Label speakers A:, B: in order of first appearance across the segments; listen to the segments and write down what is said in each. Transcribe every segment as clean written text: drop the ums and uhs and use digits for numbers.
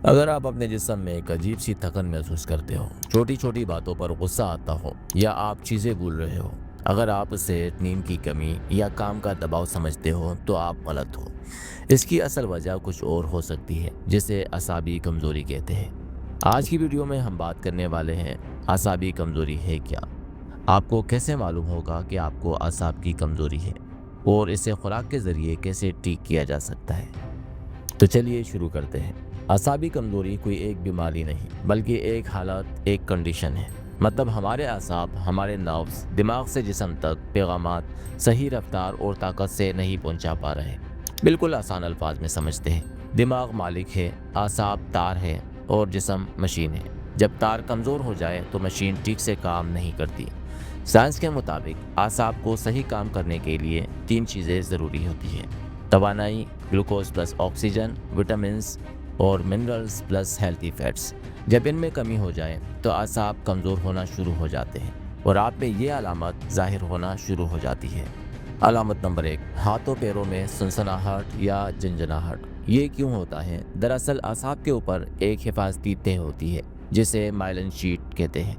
A: اگر آپ اپنے جسم میں ایک عجیب سی تھکن محسوس کرتے ہو، چھوٹی چھوٹی باتوں پر غصہ آتا ہو یا آپ چیزیں بھول رہے ہو، اگر آپ اسے نیند کی کمی یا کام کا دباؤ سمجھتے ہو تو آپ غلط ہو۔ اس کی اصل وجہ کچھ اور ہو سکتی ہے، جسے اعصابی کمزوری کہتے ہیں۔ آج کی ویڈیو میں ہم بات کرنے والے ہیں اعصابی کمزوری ہے کیا، آپ کو کیسے معلوم ہوگا کہ آپ کو اعصاب کی کمزوری ہے، اور اسے خوراک کے ذریعے کیسے ٹھیک کیا جا سکتا ہے۔ تو چلیے شروع کرتے ہیں۔ اعصابی کمزوری کوئی ایک بیماری نہیں، بلکہ ایک حالت، ایک کنڈیشن ہے۔ مطلب ہمارے اعصاب، ہمارے نروز دماغ سے جسم تک پیغامات صحیح رفتار اور طاقت سے نہیں پہنچا پا رہے۔ بالکل آسان الفاظ میں سمجھتے ہیں، دماغ مالک ہے، اعصاب تار ہے اور جسم مشین ہے۔ جب تار کمزور ہو جائے تو مشین ٹھیک سے کام نہیں کرتی۔ سائنس کے مطابق اعصاب کو صحیح کام کرنے کے لیے 3 چیزیں ضروری ہوتی ہیں: توانائی، گلوکوز پلس آکسیجن، وٹامنس اور منرلز پلس ہیلتھی فیٹس۔ جب ان میں کمی ہو جائے تو اعصاب کمزور ہونا شروع ہو جاتے ہیں اور آپ میں یہ علامت ظاہر ہونا شروع ہو جاتی ہے۔ علامت نمبر 1، ہاتھوں پیروں میں سنسناہٹ یا جنجناہٹ۔ یہ کیوں ہوتا ہے؟ دراصل اعصاب کے اوپر ایک حفاظتی تہ ہوتی ہے جسے مائلن شیٹ کہتے ہیں۔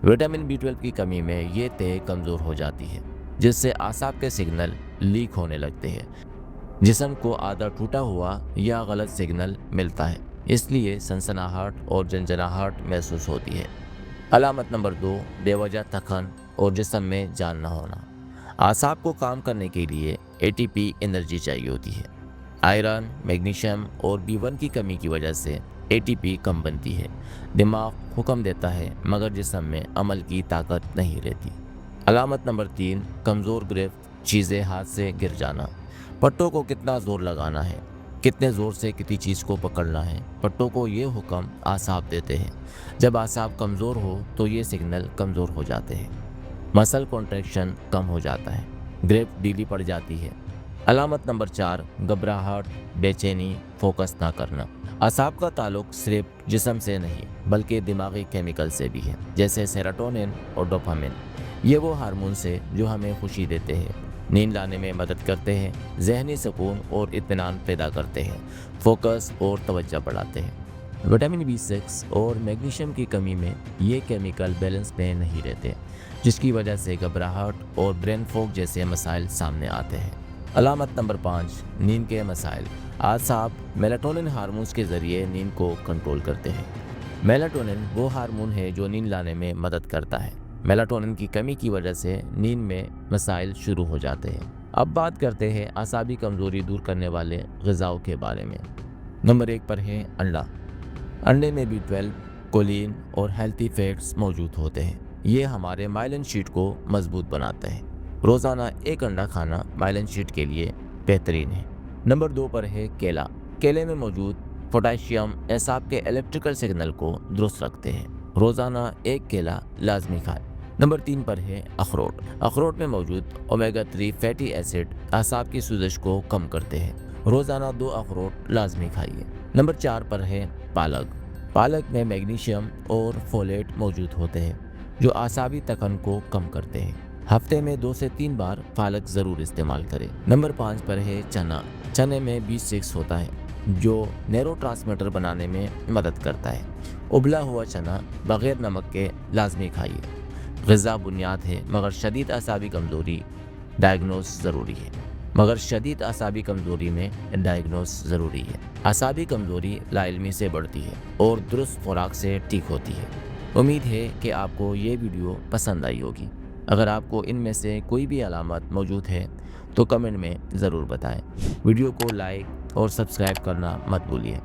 A: وٹامن B12 کی کمی میں یہ تہ کمزور ہو جاتی ہے، جس سے اعصاب کے سگنل لیک ہونے لگتے ہیں۔ جسم کو آدھا ٹوٹا ہوا یا غلط سگنل ملتا ہے، اس لیے سنسناہٹ اور جنجناہٹ محسوس ہوتی ہے۔ علامت نمبر 2، بے وجہ تھکن اور جسم میں جان نہ ہونا۔ اعصاب کو کام کرنے کے لیے ATP انرجی چاہیے ہوتی ہے۔ آئرن، میگنیشیم اور B1 کی کمی کی وجہ سے ATP کم بنتی ہے۔ دماغ حکم دیتا ہے مگر جسم میں عمل کی طاقت نہیں رہتی۔ علامت نمبر 3، کمزور گرفت، چیزیں ہاتھ سے گر جانا۔ پٹوں کو کتنا زور لگانا ہے، کتنے زور سے کسی چیز کو پکڑنا ہے، پٹوں کو یہ حکم اعصاب دیتے ہیں۔ جب اعصاب کمزور ہو تو یہ سگنل کمزور ہو جاتے ہیں۔ مسل کنٹریکشن کم ہو جاتا ہے، گرپ ڈھیلی پڑ جاتی ہے۔ علامت نمبر 4، گھبراہٹ، بے چینی، فوکس نہ کرنا۔ اعصاب کا تعلق صرف جسم سے نہیں بلکہ دماغی کیمیکل سے بھی ہے، جیسے سیروٹونن اور ڈوپامن۔ یہ وہ ہارمونز ہیں جو ہمیں خوشی دیتے ہیں، نیند لانے میں مدد کرتے ہیں، ذہنی سکون اور اطمینان پیدا کرتے ہیں، فوکس اور توجہ بڑھاتے ہیں۔ وٹامن B6 اور میگنیشیم کی کمی میں یہ کیمیکل بیلنس میں نہیں رہتے، جس کی وجہ سے گھبراہٹ اور برین فوگ جیسے مسائل سامنے آتے ہیں۔ علامت نمبر 5، نیند کے مسائل۔ اعصاب میلاٹونن ہارمونز کے ذریعے نیند کو کنٹرول کرتے ہیں۔ میلاٹونن وہ ہارمون ہے جو نیند لانے میں مدد کرتا ہے۔ میلاٹونن کی کمی کی وجہ سے نیند میں مسائل شروع ہو جاتے ہیں۔ اب بات کرتے ہیں اعصابی کمزوری دور کرنے والے غذاؤں کے بارے میں۔ نمبر 1 پر ہے انڈا۔ انڈے میں B12، کولین اور ہیلتھی فیٹس موجود ہوتے ہیں۔ یہ ہمارے مائلن شیٹ کو مضبوط بناتا ہے۔ روزانہ ایک انڈا کھانا مائلن شیٹ کے لیے بہترین ہے۔ نمبر 2 پر ہے کیلا۔ کیلے میں موجود پوٹاشیم اعصاب کے الیکٹریکل سگنل کو درست رکھتے ہیں۔ روزانہ ایک کیلا لازمی کھائیں۔ نمبر 3 پر ہے اخروٹ۔ اخروٹ میں موجود اومیگا 3 فیٹی ایسڈ اعصاب کی سوزش کو کم کرتے ہیں۔ روزانہ 2 اخروٹ لازمی کھائیے۔ نمبر 4 پر ہے پالک۔ پالک میں میگنیشیم اور فولیٹ موجود ہوتے ہیں جو اعصابی تھکن کو کم کرتے ہیں۔ ہفتے میں 2 سے 3 بار پالک ضرور استعمال کریں۔ نمبر 5 پر ہے چنا۔ چنے میں B6 ہوتا ہے جو نیورو ٹرانسمیٹر بنانے میں مدد کرتا ہے۔ ابلا ہوا چنا بغیر نمک کے لازمی کھائیے۔ غذا بنیاد ہے مگر شدید اعصابی کمزوری میں ڈائگنوز ضروری ہے۔ اعصابی کمزوری لاعلمی سے بڑھتی ہے اور درست خوراک سے ٹھیک ہوتی ہے۔ امید ہے کہ آپ کو یہ ویڈیو پسند آئی ہوگی۔ اگر آپ کو ان میں سے کوئی بھی علامت موجود ہے تو کمنٹ میں ضرور بتائیں۔ ویڈیو کو لائک اور سبسکرائب کرنا مت بھولیے۔